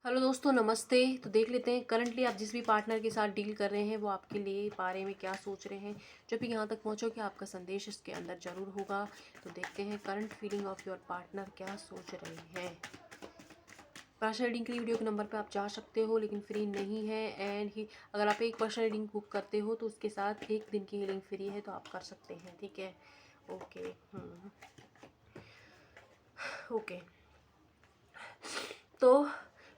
Hello दोस्तों, नमस्ते। तो देख लेते हैं करंटली आप जिस भी पार्टनर के साथ डील कर रहे हैं वो आपके लिए बारे में क्या सोच रहे हैं। जब भी यहाँ तक पहुँचोगे आपका संदेश इसके अंदर ज़रूर होगा। तो देखते हैं current feeling of your partner क्या सोच रहे हैं। पर्सनल रीडिंग के लिए वीडियो के नंबर पे आप जा सकते हो, लेकिन फ्री नहीं है। एंड ही अगर आप एक पर्सनल रीडिंग बुक करते हो तो उसके साथ एक दिन की हीलिंग फ्री है, तो आप कर सकते हैं। ठीक है, ओके। ओके। तो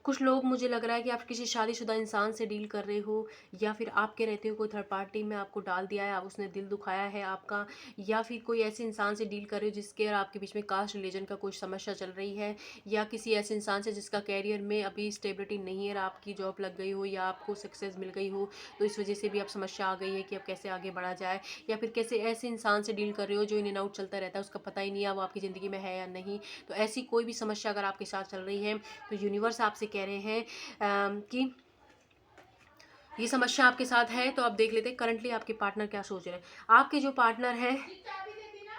कुछ लोग, मुझे लग रहा है कि आप किसी शादीशुदा इंसान से डील कर रहे हो, या फिर आपके रहते हुए कोई थर्ड पार्टी में आपको डाल दिया है, आप उसने दिल दुखाया है आपका, या फिर कोई ऐसे इंसान से डील कर रहे हो जिसके और आपके बीच में कास्ट रिलीजन का कोई समस्या चल रही है, या किसी ऐसे इंसान से जिसका कैरियर में अभी स्टेबिलिटी नहीं है और आपकी जॉब लग गई हो या आपको सक्सेस मिल गई हो, तो इस वजह से भी आप समस्या आ गई है कि अब कैसे आगे बढ़ा जाए। या फिर कैसे ऐसे इंसान से डील कर रहे हो जो इन एंड आउट चलता रहता है, उसका पता ही नहीं है वो आपकी ज़िंदगी में है या नहीं। तो ऐसी कोई भी समस्या अगर आपके साथ चल रही है तो यूनिवर्स आपसे कह रहे हैं कि ये समस्या आपके साथ है। तो आप देख लेते हैं करंटली आपके पार्टनर क्या सोच रहे हैं। आपके जो पार्टनर है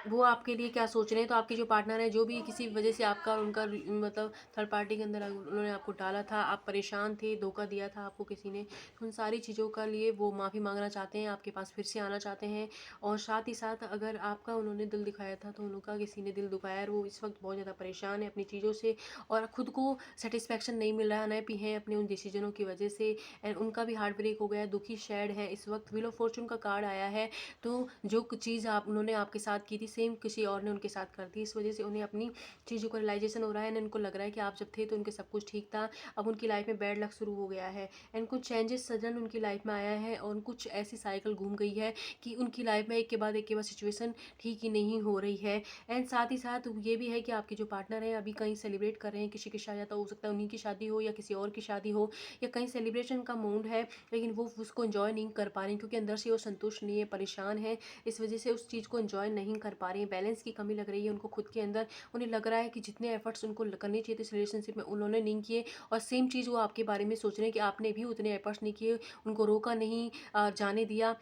वो आपके लिए क्या सोच रहे हैं। तो आपके जो पार्टनर है, जो भी किसी वजह से आपका और उनका मतलब थर्ड पार्टी के अंदर उन्होंने आपको डाला था, आप परेशान थे, धोखा दिया था आपको किसी ने, तो उन सारी चीज़ों का लिए वो माफ़ी मांगना चाहते हैं, आपके पास फिर से आना चाहते हैं। और साथ ही साथ अगर आपका उन्होंने दिल दिखाया था तो उनका किसी ने दिल दुखाया है, वो इस वक्त बहुत ज़्यादा परेशान है अपनी चीज़ों से, और खुद को सेटिस्फेक्शन नहीं मिल रहा है भी है अपने उन डिसीजनों की वजह से। एंड उनका भी हार्ट ब्रेक हो गया है, दुखी शैड है इस वक्त। व्हील ऑफ फॉर्चून का कार्ड आया है। तो जो चीज़ आप उन्होंने आपके साथ की थी, सेम किसी और ने उनके साथ कर दी, इस वजह से उन्हें अपनी चीज़ों का रियलाइजेशन हो रहा है। एंड उनको लग रहा है कि आप जब थे तो उनके सब कुछ ठीक था, अब उनकी लाइफ में बैड लक शुरू हो गया है। एंड कुछ चेंजेस सडन उनकी लाइफ में आया है, और कुछ ऐसी साइकिल घूम गई है कि उनकी लाइफ में एक के बाद सिचुएशन ठीक ही नहीं हो रही है। एंड साथ ही साथ ये भी है कि आपके जो पार्टनर है अभी कहीं सेलिब्रेट कर रहे हैं, किसी की शादी, तो हो सकता है उन्हीं की शादी हो या किसी और की शादी हो, या कहीं सेलिब्रेशन का मूड है, लेकिन वो उसको एंजॉय नहीं कर पा रहे हैं क्योंकि अंदर से वो संतुष्ट नहीं है, परेशान है। इस वजह से उस चीज़ को एंजॉय नहीं कर पा रहे हैं, बैलेंस की कमी लग रही है उनको खुद के अंदर। उन्हें लग रहा है कि जितने एफर्ट्स उनको करने चाहिए थे इस रिलेशनशिप में उन्होंने नहीं किए, और सेम चीज़ वो आपके बारे में सोच रहे हैं कि आपने भी उतने एफर्ट्स नहीं किए, उनको रोका नहीं, जाने दिया।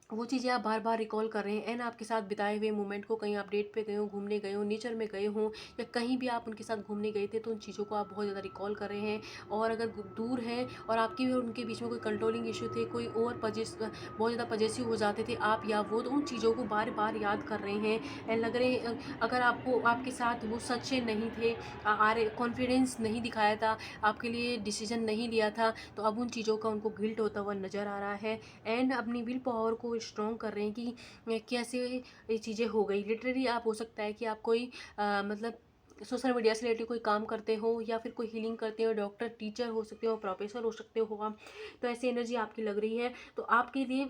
वो चीज़ें आप बार बार रिकॉल कर रहे हैं। एंड आपके साथ बिताए हुए मोमेंट को, कहीं आप डेट पे गए हो, घूमने गए हो, नेचर में गए हों, या कहीं भी आप उनके साथ घूमने गए थे, तो उन चीज़ों को आप बहुत ज़्यादा रिकॉल कर रहे हैं। और अगर दूर हैं और आपकी और उनके बीच में कोई कंट्रोलिंग इशू थे, कोई बहुत ज़्यादा पजेसिव हो जाते थे आप या वो, तो उन चीज़ों को बार बार याद कर रहे हैं। एंड लग रहे हैं अगर आपको आपके साथ वो सच्चे नहीं थे, कॉन्फिडेंस नहीं दिखाया था, आपके लिए डिसीजन नहीं लिया था, तो अब उन चीज़ों का उनको गिल्ट होता हुआ नज़र आ रहा है। एंड अपनी विल पावर को स्ट्रॉन्ग कर रहे हैं कि कैसे ये चीज़ें हो गई। लिटरली आप, हो सकता है कि आप कोई मतलब सोशल मीडिया से रिलेटेड कोई काम करते हो, या फिर कोई हीलिंग करते हो, डॉक्टर, टीचर हो सकते हो, प्रोफेसर हो सकते हो आप। तो ऐसी एनर्जी आपकी लग रही है। तो आपके लिए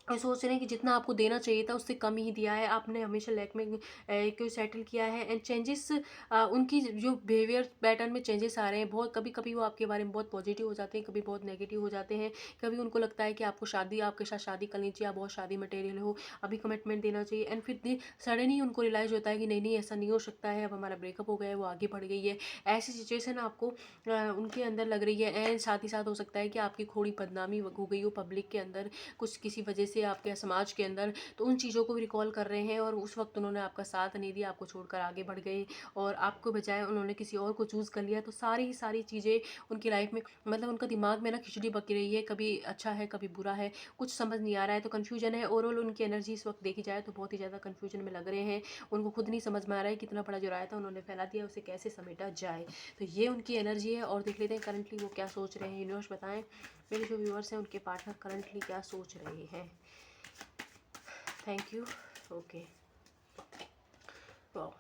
और सोच रहे हैं कि जितना आपको देना चाहिए था उससे कम ही दिया है आपने, हमेशा लैक में को सेटल किया है। एंड चेंजेस, उनकी जो बिहेवियर पैटर्न में चेंजेस आ रहे हैं बहुत। कभी कभी वो आपके बारे में बहुत पॉजिटिव हो जाते हैं, कभी बहुत नेगेटिव हो जाते हैं। कभी उनको लगता है कि आपको शादी, आपके साथ शादी करनी चाहिए, आप बहुत शादी मटेरियल हो, अभी कमिटमेंट देना चाहिए। एंड फिर सडनली उनको रियलाइज होता है कि नहीं नहीं, ऐसा नहीं हो सकता है, अब हमारा ब्रेकअप हो गया है, वो आगे बढ़ गई है। ऐसी सिचुएशन आपको उनके अंदर लग रही है। एंड साथ ही साथ हो सकता है कि आपकी थोड़ी बदनामी हो गई हो पब्लिक के अंदर, कुछ किसी वजह से आपके समाज के अंदर, तो उन चीज़ों को भी रिकॉल कर रहे हैं। और उस वक्त उन्होंने आपका साथ नहीं दिया, आपको छोड़कर आगे बढ़ गए, और आपको बजाय उन्होंने किसी और को चूज़ कर लिया। तो सारी ही सारी चीज़ें उनकी लाइफ में, मतलब उनका दिमाग में ना खिचड़ी पक रही है, कभी अच्छा है कभी बुरा है, कुछ समझ नहीं आ रहा है। तो कन्फ्यूजन है ओवरऑल, उनकी एनर्जी इस वक्त देखी जाए तो बहुत ही ज़्यादा कन्फ्यूजन में लग रहे हैं। उनको खुद नहीं समझ में आ रहा है कितना बड़ा जो राय था उन्होंने फैला दिया, उसे कैसे समेटा जाए। तो ये उनकी एनर्जी है। और देख लेते हैं करंटली वो क्या सोच रहे हैं। यूनिवर्स बताएं मेरे जो व्यूअर्स हैं उनके पार्टनर करंटली क्या सोच रहे हैं। Thank you. ओके। वाह।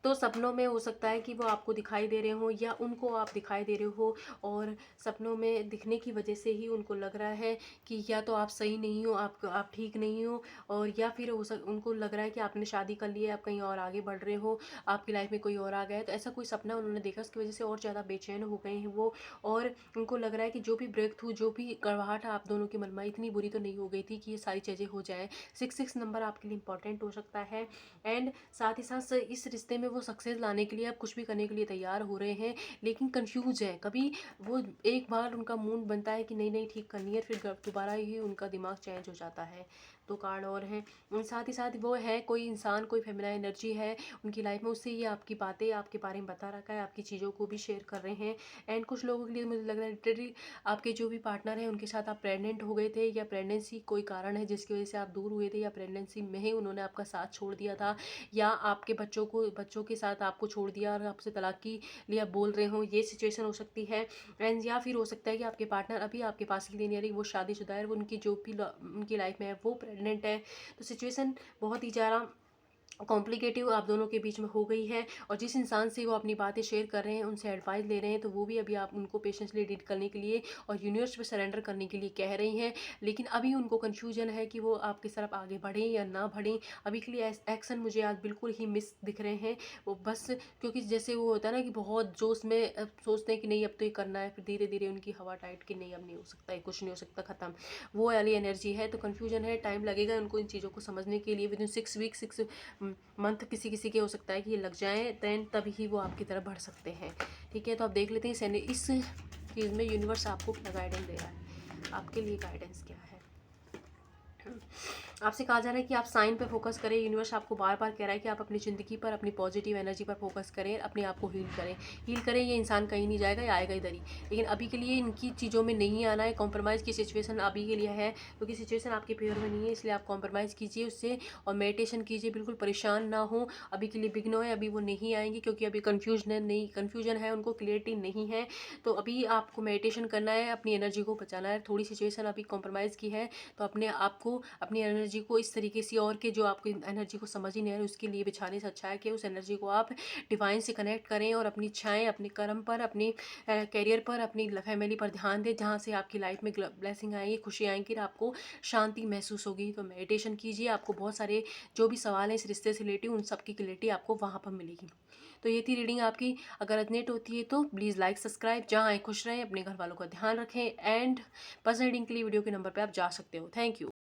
तो सपनों में हो सकता है कि वो आपको दिखाई दे रहे हो, या उनको आप दिखाई दे रहे हो, और सपनों में दिखने की वजह से ही उनको लग रहा है कि या तो आप सही नहीं हो, आप ठीक नहीं हो, और या फिर उनको लग रहा है कि आपने शादी कर ली है, आप कहीं और आगे बढ़ रहे हो, आपकी लाइफ में कोई और आ गया है। तो ऐसा कोई सपना उन्होंने देखा, उसकी वजह से और ज़्यादा बेचैन हो गए हैं वो। और उनको लग रहा है कि जो भी ब्रेक थ्रू, जो भी कड़वाहट आप दोनों के मन में, इतनी बुरी तो नहीं हो गई थी कि ये सारी चीज़ें हो जाए। 6 नंबर आपके लिए इंपॉर्टेंट हो सकता है। एंड साथ ही साथ इस रिश्ते में वो सक्सेस लाने के लिए आप कुछ भी करने के लिए तैयार हो रहे हैं, लेकिन कंफ्यूज है। कभी वो एक बार उनका मूड बनता है कि नहीं नहीं ठीक करनी है, फिर दोबारा ही उनका दिमाग चेंज हो जाता है। 2 कार्ड और हैं। साथ ही साथ वो है कोई इंसान, कोई फेमिनाइन एनर्जी है उनकी लाइफ में, उससे ये आपकी बातें आपके बारे में बता रखा है, आपकी चीज़ों को भी शेयर कर रहे हैं। एंड कुछ लोगों के लिए मुझे लग रहा है लिटरली आपके जो भी पार्टनर हैं उनके साथ आप प्रेग्नेंट हो गए थे, या प्रेगनेंसी कोई कारण है जिसकी वजह से आप दूर हुए थे, या प्रेगनेंसी में ही उन्होंने आपका साथ छोड़ दिया था, या आपके बच्चों के साथ आपको छोड़ दिया और आपसे तलाक के लिए आप बोल रहे हो, ये सिचुएशन हो सकती है। एंड या फिर हो सकता है कि आपके पार्टनर अभी आपके पास इसलिए नहीं आ रही, वो शादीशुदा है, वो उनकी जो भी उनकी लाइफ में है वो प्रेग्नेंट है। तो सिचुएशन बहुत ही ज़्यादा कॉम्प्लिकेटिव आप दोनों के बीच में हो गई है, और जिस इंसान से वो अपनी बातें शेयर कर रहे हैं, उनसे एडवाइस ले रहे हैं, तो वो भी अभी आप उनको पेशेंसली डील करने के लिए और यूनिवर्स पे सरेंडर करने के लिए कह रही हैं। लेकिन अभी उनको कन्फ्यूजन है कि वो आपकी तरफ आगे बढ़ें या ना बढ़ें। अभी के लिए एक्शन मुझे आज बिल्कुल ही मिस दिख रहे हैं। वो बस क्योंकि जैसे वो होता है ना कि बहुत जोश में सोचते हैं कि नहीं अब तो ये करना है, फिर धीरे धीरे उनकी हवा टाइट कि नहीं अब नहीं हो सकता, ये कुछ नहीं हो सकता, ख़त्म, वो वाली एनर्जी है। तो कन्फ्यूजन है, टाइम लगेगा उनको इन चीज़ों को समझने के लिए। विदिन 6 वीक 6 मंथ किसी किसी के हो सकता है कि ये लग जाए, दैन तभी वो आपकी तरफ बढ़ सकते हैं। ठीक है, तो आप देख लेते हैं इस चीज़ में यूनिवर्स आपको क्या गाइडेंस दे रहा है, आपके लिए गाइडेंस क्या है। आपसे कहा जा रहा है कि आप साइन पे फोकस करें। यूनिवर्स आपको बार बार कह रहा है कि आप अपनी ज़िंदगी पर, अपनी पॉजिटिव एनर्जी पर फोकस करें, अपने आप को हील करें। ये इंसान कहीं नहीं जाएगा, ये आएगा इधर ही। लेकिन अभी के लिए इनकी चीज़ों में नहीं आना है। कॉम्प्रोमाइज़ की सिचुएशन अभी के लिए है, क्योंकि सिचुएशन आपके फेवर में नहीं है, इसलिए आप कॉम्प्रोमाइज़ कीजिए उससे और मेडिटेशन कीजिए, बिल्कुल परेशान ना हो। अभी के लिए बिग्नो है, अभी वो नहीं आएंगे क्योंकि अभी कन्फ्यूजन है, उनको क्लियरिटी नहीं है। तो अभी आपको मेडिटेशन करना है, अपनी एनर्जी को बचाना है। थोड़ी सिचुएशन अभी कॉम्प्रोमाइज़ की है, तो अपने आप को, अपनी एनर्जी को इस तरीके से, और के जो आपकी एनर्जी को समझ ही नहीं आ रही उसके लिए बिछाने से अच्छा है कि उस एनर्जी को आप डिवाइन से कनेक्ट करें और अपनी इच्छाएं, अपने कर्म पर, अपने करियर पर, अपनी फैमिली पर ध्यान दें, जहाँ से आपकी लाइफ में ब्लेसिंग आएंगी, खुशी आएंगी, आपको शांति महसूस होगी। तो मेडिटेशन कीजिए, आपको बहुत सारे जो भी सवाल हैं इस रिश्ते से रिलेटेड, उन सब की क्लियरिटी आपको वहाँ पर मिलेगी। तो ये थी रीडिंग आपकी। अगर रेजोनेट होती है तो प्लीज़ लाइक सब्सक्राइब। जहाँ आए खुश रहें, अपने घर वालों का ध्यान रखें। एंड पर्सनल रीडिंग के लिए वीडियो के नंबर पर आप जा सकते हो। Thank you.